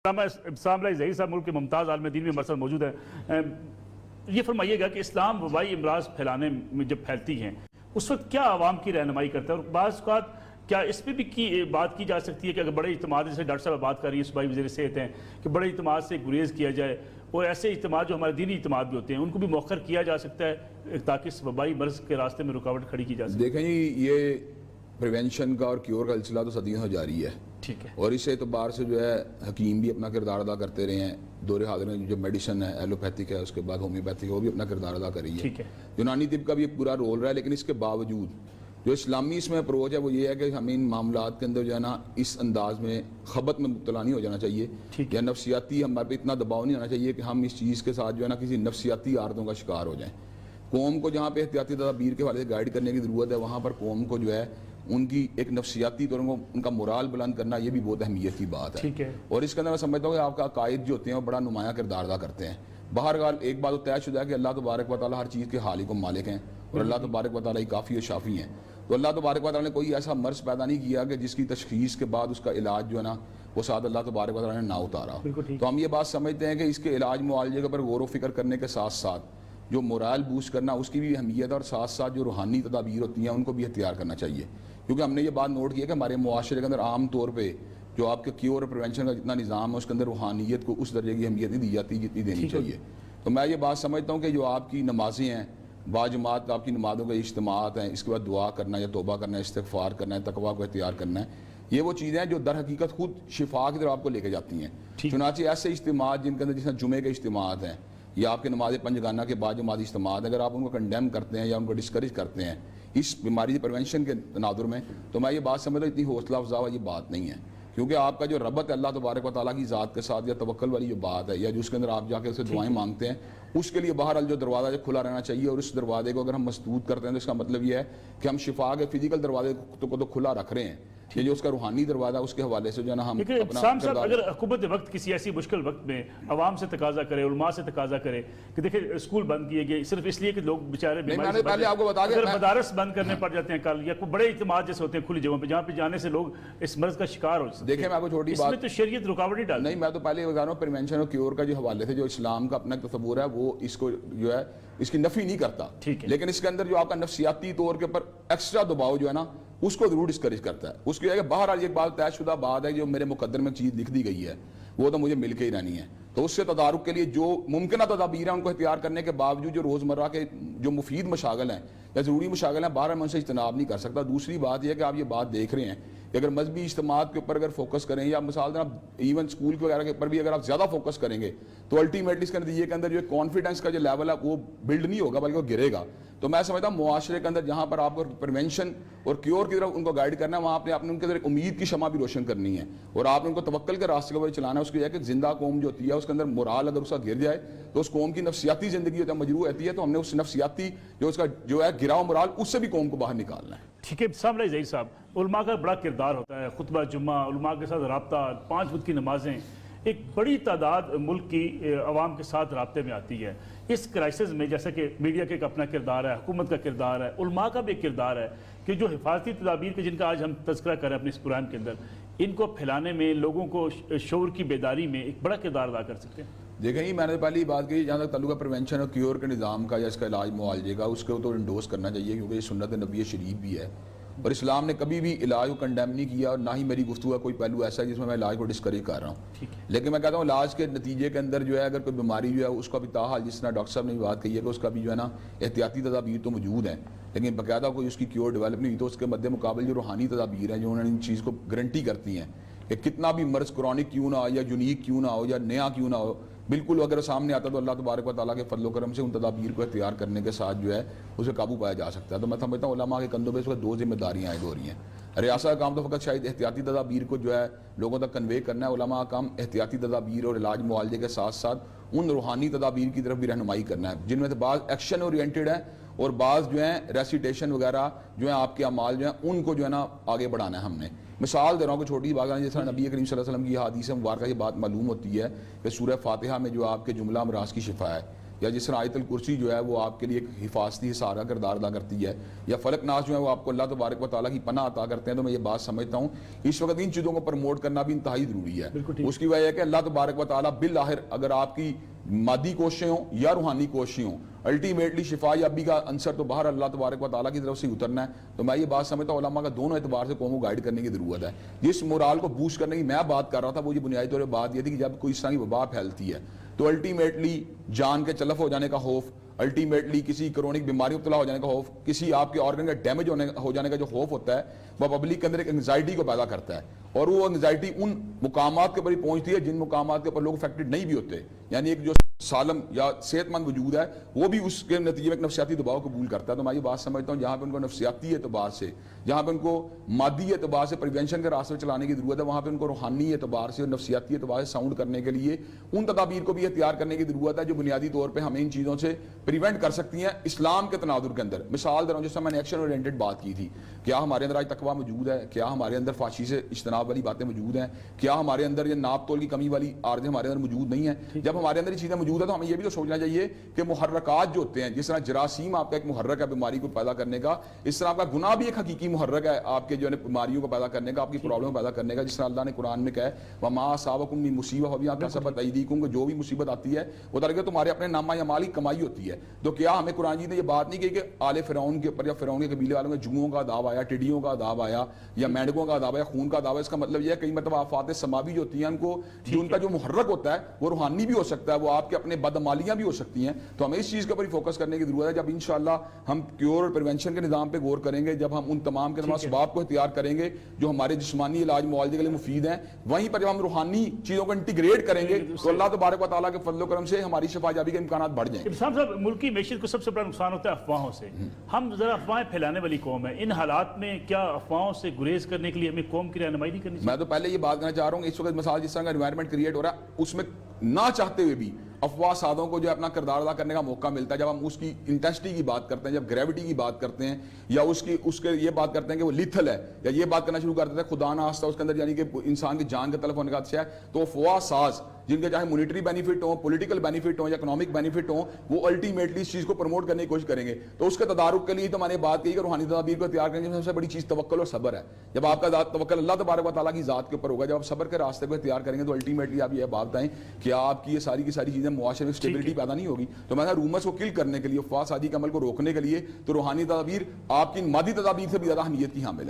ظہیر صاحب ملک کے ممتاز عالم دین میں ہمارے ساتھ موجود ہیں. یہ فرمائیے گا کہ اسلام وبائی امراض پھیلانے میں جب پھیلتی ہیں اس وقت کیا عوام کی رہنمائی کرتا ہے، اور بعض اوقات کیا اس پہ بھی بات کی جا سکتی ہے کہ اگر بڑے اجتماعات، جیسے ڈاکٹر صاحب بات کر رہی ہیں صوبائی وزیر صحت ہیں کہ بڑے اجتماعات سے گریز کیا جائے، اور ایسے اجتماعات جو ہمارے دینی اجتماعات بھی ہوتے ہیں ان کو بھی مؤخر کیا جا سکتا ہے تاکہ اس وبائی مرض کے راستے میں رکاوٹ کھڑی کی جا سکے؟ دیکھیں جی، یہ پریونشن کا اور کیور کا سلسلہ تو صدیوں سے جاری ہے. ٹھیک ہے. اور اس اعتبار سے جو ہے حکیم بھی اپنا کردار ادا کرتے رہے ہیں. دور حاضر میں جو میڈیسن ہے، ایلوپیتھک ہے، اس کے بعد ہومیوپیتھک ہے، وہ بھی اپنا کردار ادا کر رہی ہے. ٹھیک ہے. یونانی طب کا بھی ایک پورا رول رہا ہے. لیکن اس کے باوجود جو اسلامی اس میں اپروچ ہے وہ یہ ہے کہ ہمیں ان معاملات کے اندر جو ہے نا اس انداز میں خبط میں مبتلا نہیں ہو جانا چاہیے، یا نفسیاتی ہمارے پہ اتنا دباؤ نہیں ہونا چاہیے کہ ہم اس چیز کے ساتھ جو ہے نا کسی نفسیاتی عارضوں کا شکار ہو جائیں. قوم کو جہاں پہ احتیاطی تدابیر کے حوالے سے گائیڈ کرنے کی ضرورت ہے، وہاں پر قوم کو جو ہے ان کی ایک نفسیاتی طور پر ان کا مورال بلند کرنا یہ بھی بہت اہمیت کی بات ہے. ٹھیک ہے. اور اس کے اندر میں سمجھتا ہوں کہ آپ کا عقائد جو ہوتے ہیں وہ بڑا نمایاں کردار ادا کرتے ہیں. بہرحال ایک بات تو طے شدہ ہے کہ اللہ تبارک و تعالیٰ ہر چیز کے حالی کو مالک ہیں، اور اللہ تبارک و تعالیٰ ہی کافی و شافی ہیں. تو اللہ تبارک و تعالیٰ نے کوئی ایسا مرض پیدا نہیں کیا کہ جس کی تشخیص کے بعد اس کا علاج جو ہے نا وہ ساتھ اللہ تبارک و تعالیٰ نے نہ اتارا. تو ہم یہ بات سمجھتے ہیں کہ اس کے علاج معالجے کے اوپر غور و فکر کرنے کے ساتھ ساتھ جو مورال بوسٹ کرنا اس کی بھی اہمیت، اور ساتھ ساتھ جو روحانی تدابیر ہوتی ہیں ان کو بھی اختیار کرنا چاہیے. کیونکہ ہم نے یہ بات نوٹ کی ہے کہ ہمارے معاشرے کے اندر عام طور پہ جو آپ کے کیور اور پریونشن کا جتنا نظام ہے اس کے اندر روحانیت کو اس درجے کی اہمیت نہیں دی جاتی جتنی دینی چاہیے. تو میں یہ بات سمجھتا ہوں کہ جو آپ کی نمازیں ہیں، باجماعت آپ کی نمازوں کے اجتماعات ہیں، اس کے بعد دعا کرنا یا توبہ کرنا ہے، استغفار کرنا ہے، تقویٰ کو اختیار کرنا ہے، یہ وہ چیزیں ہیں جو در حقیقت خود شفا کی طرف آپ کو لے کے جاتی ہیں. چنانچہ ایسے اجتماعات جن کے اندر جس طرح جمعے کے اجتماعات ہیں یا آپ کے نماز پنجگانہ کے بعد جماعتی اجتماعات، اگر آپ ان کو کنڈیم کرتے ہیں یا ان کو ڈسکریج کرتے ہیں اس بیماری پریونشن کے تناظر میں، تو میں یہ بات سمجھتا ہوں اتنی حوصلہ افزا یہ بات نہیں ہے. کیونکہ آپ کا جو ربط ہے اللہ تبارک و تعالیٰ کی ذات کے ساتھ، یا توکل والی جو بات ہے، یا جو اس کے اندر آپ جا کے اسے دعائیں مانگتے ہیں، اس کے لیے بہرحال جو دروازہ کھلا رہنا چاہیے. اور اس دروازے کو اگر ہم مسدود کرتے ہیں تو اس کا مطلب یہ ہے کہ ہم شفا کے فزیکل دروازے کو تو کھلا رکھ رہے ہیں، یہ جو اس کا روحانی دروازہ اس کے حوالے سے جو ہے نا ہم صاحب اگر حکومت وقت کسی ایسی مشکل وقت میں عوام سے تقاضا کرے، علماء سے تقاضا کرے کہ دیکھیں اسکول بند کیے گئے صرف اس لیے کہ لوگ بیچارے بیماری سے اگر مدارس بند کرنے پڑ جاتے ہیں کل، یا کوئی بڑے اجتماعات جیسے ہوتے ہیں کھلی جگہوں پہ جہاں پہ جانے سے لوگ اس مرض کا شکار ہو سکتے ہیں، دیکھیں میں آپ کو چھوٹی بات، اس میں تو شریعت رکاوٹ نہیں ڈالتی. نہیں، میں تو پہلے یہ بتا رہا ہوں پریونشن اور کیور کا جو حوالے سے جو اسلام کا اپنا تصور ہے وہ اس کو جو ہے اس کی نفی نہیں کرتا، لیکن اس کے اندر جو آپ کا نفسیاتی طور کے اوپر ایکسٹرا دباؤ جو ہے نا اس کو ضرور ڈسکریج کرتا ہے. اس کی کہ بہرحال ایک بات طے شدہ بات ہے، جو میرے مقدر میں چیز لکھ دی گئی ہے وہ تو مجھے مل کے ہی رہنی ہے. تو اس سے تدارک کے لیے جو ممکنہ تدابیر ہیں ان کو اختیار کرنے کے باوجود جو روزمرہ کے جو مفید مشاغل ہیں یا ضروری مشاغل ہیں بہرحال میں ان سے اجتناب نہیں کر سکتا. دوسری بات یہ ہے کہ آپ یہ بات دیکھ رہے ہیں کہ اگر مذہبی اجتماعات کے اوپر اگر فوکس کریں، یا مثال دینا ایون اسکول وغیرہ کے اوپر بھی اگر آپ زیادہ فوکس کریں گے تو الٹیمیٹلی اس کے نتیجے کے اندر جو کانفیڈنس کا جو لیول ہے وہ بلڈ نہیں ہوگا بلکہ وہ گرے گا. تو میں سمجھتا ہوں معاشرے کے اندر جہاں پر آپ کو پریونشن اور کیور کی طرف ان کو گائیڈ کرنا ہے، وہاں آپ نے ان کے اندر ایک امید کی شمع بھی روشن کرنی ہے، اور آپ نے ان کو توکل کے راستے کے اوپر چلانا ہے. اس کی یہ ہے کہ زندہ قوم جو ہوتی ہے اس کے اندر مورال اگر اس کا گر جائے تو اس قوم کی نفسیاتی زندگی مجروح ہوتی ہے. تو ہم نے اس نفسیاتی جو اس کا جو ہے گراؤ مورال اس سے بھی قوم کو باہر نکالنا ہے. ٹھیک ہے. ظہیر صاحب، علماء کا بڑا کردار ہوتا ہے، خطبہ جمعہ، علماء کے ساتھ رابطہ، 5 وقت کی نمازیں، ایک بڑی تعداد ملک کی عوام کے ساتھ رابطے میں آتی ہے. اس کرائسس میں جیسا کہ میڈیا کا ایک اپنا کردار ہے، حکومت کا کردار ہے، علماء کا بھی ایک کردار ہے کہ جو حفاظتی تدابیر کے جن کا آج ہم تذکرہ کر رہے ہیں اپنے اس پروگرام کے اندر، ان کو پھیلانے میں، لوگوں کو شعور کی بیداری میں ایک بڑا کردار ادا کر سکتے ہیں. دیکھیں جی، میں نے پہلی بات کی جہاں تک تعلق ہے پریونشن اور کیور کے نظام کا یا اس کا علاج معالجے کا، اس کو تو انڈورس کرنا چاہیے کیونکہ یہ سنت نبی شریف بھی ہے، اور اسلام نے کبھی بھی علاج کو کنڈیم نہیں کیا، اور نہ ہی میری گفتگو کا کوئی پہلو ایسا ہے جس میں علاج کو ڈسکریج کر رہا ہوں. لیکن میں کہتا ہوں علاج کے نتیجے کے اندر جو ہے اگر کوئی بیماری جو ہے اس کا بھی تاحال جس طرح ڈاکٹر صاحب نے بات کہی ہے کہ اس کا بھی جو ہے نا احتیاطی تدابیر تو موجود ہیں، لیکن باقاعدہ کوئی اس کی کیور ڈیولپ نہیں ہوئی. تو اس کے مد مقابل جو روحانی تدابیر ہیں جو انہوں نے ان چیز کو گارنٹی کرتی ہیں کہ کتنا بھی مرض کرونک کیوں نہ ہو یا یونیک کیوں نہ ہو یا نیا کیوں نہ ہو، بالکل اگر سامنے آتا تو اللہ تبارک و تعالیٰ کے فضل و کرم سے ان تدابیر کو اختیار کرنے کے ساتھ جو ہے اسے قابو پایا جا سکتا ہے. تو میں سمجھتا ہوں علماء کے کندھوں پہ اس وقت 2 ذمہ داریاں عائد ہو رہی ہیں. ریاست کا کام تو فقط شاید احتیاطی تدابیر کو جو ہے لوگوں تک کنوے کرنا ہے، علماء کا کام احتیاطی تدابیر اور علاج معالجے کے ساتھ ساتھ ان روحانی تدابیر کی طرف بھی رہنمائی کرنا ہے، جن میں سے بعض ایکشن اورینٹڈ ہیں اور بعض جو ہیں ریسیٹیشن وغیرہ جو ہیں آپ کے اعمال جو ہیں ان کو جو ہے نا آگے بڑھانا ہے. ہم نے مثال دے رہا ہوں کہ چھوٹی بات ہے، جیسا نبی کریم صلی اللہ علیہ وسلم کی حدیث مبارکہ یہ بات معلوم ہوتی ہے کہ سورہ فاتحہ میں جو آپ کے جملہ امراض کی شفا ہے، یا جس طرح آیت الکرسی جو ہے وہ آپ کے لیے ایک حفاظتی حصار کا کردار ادا کرتی ہے، یا فلک ناس جو ہے وہ آپ کو اللہ تبارک و تعالیٰ کی پناہ عطا کرتے ہیں، تو میں یہ بات سمجھتا ہوں اس وقت ان چیزوں کو پروموٹ کرنا بھی انتہائی ضروری ہے۔ اس کی وجہ ہے کہ اللہ تبارک و تعالیٰ بالآخر اگر آپ کی مادی کوششیں ہوں یا روحانی کوششیں ہوں، الٹیمیٹلی شفا یابی کا عنصر تو باہر اللہ تبارک و تعالیٰ کی طرف سے اترنا ہے۔ تو میں یہ بات سمجھتا ہوں علماء کا دونوں اعتبار سے قوم کو گائیڈ کرنے کی ضرورت ہے۔ جس مورال کو بوسٹ کرنے کی میں بات کر رہا تھا وہ یہ بنیادی طور پہ بات یہ تھی کہ جب کوئی اس طرح کی وبا پھیلتی ہے تو الٹیمیٹلی جان کے تلف ہو جانے کا خوف، الٹیمیٹلی کسی کرونک بیماری مبتلا ہو جانے کا خوف، کسی آپ کے آرگن کا ڈیمیج ہو جانے کا جو خوف ہوتا ہے وہ پبلک کے اندر ایک انگزائٹی کو پیدا کرتا ہے، اور وہ انگزائٹی ان مقامات کے اوپر ہی پہنچتی ہے جن مقامات کے اوپر لوگ افیکٹڈ نہیں بھی ہوتے، یعنی ایک جو سالم یا صحت مند وجود ہے وہ بھی اس کے نتیجے میں ایک نفسیاتی دباؤ قبول کرتا ہے۔ تو میں یہ بات سمجھتا ہوں جہاں پہ ان کو نفسیاتی اعتبار سے، جہاں پہ ان کو مادی اعتبار سے پریونشن کے راستے چلانے کی ضرورت ہے، وہاں پہ ان کو روحانی اعتبار سے اور نفسیاتی اعتبار سے ساؤنڈ کرنے کے لیے ان تدابیر کو بھی اختیار کرنے کی ضرورت ہے جو بنیادی طور پہ ہمیں ان چیزوں سے پریونٹ کر سکتی ہیں اسلام کے تناظر کے اندر۔ مثال دے رہا ہوں جس سے میں نے ایکشن اورینٹڈ بات کی تھی، کیا ہمارے اندر آج تقویٰ موجود ہے؟ کیا ہمارے اندر فحشی سے اجتناب والی باتیں موجود ہیں؟ کیا ہمارے اندر یہ ناپ تول کی کمی والی عارضیں ہمارے اندر موجود نہیں ہیں؟ جب ہمارے اندر یہ چیزیں موجود ہیں تو ہمیں یہ بھی تو سوچنا چاہیے کہ محرکات جو ہوتے ہیں، جس طرح جراثیم آپ کا ایک محرک ہے بیماری کو پیدا کرنے کا، اس طرح آپ کا گناہ بھی ایک حقیقی محرک ہے آپ کے جو ہے بیماریوں کو پیدا کرنے کا، آپ کی پرابلم پیدا کرنے کا، جس طرح اللہ نے قرآن میں کہا ہے وَمَا أَصَابَكُم مِّن مُّصِیبَةٍ فَبِمَا كَسَبَتْ أَيْدِيكُم، جو بھی مصیبت آتی ہے وہ درجہ تمہارے اپنے نامہ اعمال کی کمائی ہوتی ہے۔ تو کیا ہمیں قرآن جی نے یہ بات نہیں کہی کہ آل فرعون کے اوپر یا فرعون کے قبیلے والوں میں جوؤں کا عذاب آیا، ٹڈیوں کا عذاب آیا، یا مینڈکوں کا عذاب آیا، خون کا عذاب ہے؟ اس کا مطلب یہ ہے کئی مرتبہ آفات سماوی جو ہوتی ہیں ان کو جو ان کا جو محرک ہوتا ہے وہ روحانی بھی ہو سکتا ہے، وہ آپ کے اپنے بدعمالیاں بھی ہو سکتی ہیں۔ تو ہمیں اس چیز کے اوپر ہی فوکس کرنے کی ضرورت ہے۔ جب انشاءاللہ ہم کیور اور پریونشن کے نظام پہ غور کریں گے، جب ہم ان تمام کے تمام اسباب کو اختیار کریں گے جو ہمارے جسمانی علاج معالجے کے لیے مفید ہیں، وہیں پر جب ہم روحانی چیزوں کو انٹیگریٹ کریں گے تو اللہ تبارک و تعالیٰ کے فضل و کرم سے ہماری شفا جابی کے امکانات بڑھ جائیں گے۔ ابراہیم صاحب، ملکی معیشت کو سب سے بڑا نقصان ہوتا ہے افواہوں سے۔ ہم ذرا افواہیں پھیلانے والی قوم ہے، ان حالات میں کیا افواہوں سے گریز کرنے کے لیے ہمیں قوم کی رہنمائی نہیں کرنی چاہیے؟ میں تو پہلے یہ بات کہنا چاہ رہا ہوں کہ اس وقت مثال جس طرح کا انوائرمنٹ کریٹ ہو رہا ہے اس میں نہ چاہتے ہوئے بھی افواہ سادوں کو جو اپنا کردار ادا کرنے کا موقع ملتا ہے۔ جب ہم اس کی انٹینسٹی کی بات کرتے ہیں، جب گریوٹی کی بات کرتے ہیں، یا اس کے یہ بات کرتے ہیں کہ وہ لیتھل ہے، یا یہ بات کرنا شروع کر دیتے ہیں خدا نہ خواستہ اس کے اندر یعنی کہ انسان کی جان کے تلف ہونے کا خدشہ ہے، تو افواہ ساز جن کے چاہے مونیٹری بینیفٹ ہوں، پولیٹیکل بینیفٹ ہوں یا اکنامک بینیفٹ ہوں، وہ الٹیمیٹلی اس چیز کو پروموٹ کرنے کی کوشش کریں گے۔ تو اس کے تدارک کے لیے تو میں نے بات کی کہ روحانی تدابیر کو اختیار کرنے کی سب سے بڑی چیز توکل اور صبر ہے۔ جب آپ کا توکل اللہ تبارک و تعالیٰ کی ذات کے اوپر ہوگا، جب آپ صبر کے راستے کو اختیار کریں گے تو الٹیمیٹلی آپ یہ بات بتائیں کہ آپ کی یہ ساری کی ساری چیزیں معاشرے میں اسٹیبلٹی پیدا نہیں ہوگی۔ تو میں رومرز کو کل کرنے کے لیے، افواہ سازی کے عمل کو روکنے کے لیے تو روحانی تدابیر آپ کی مادی تدابیر سے بھی زیادہ اہمیت کی حامل ہے۔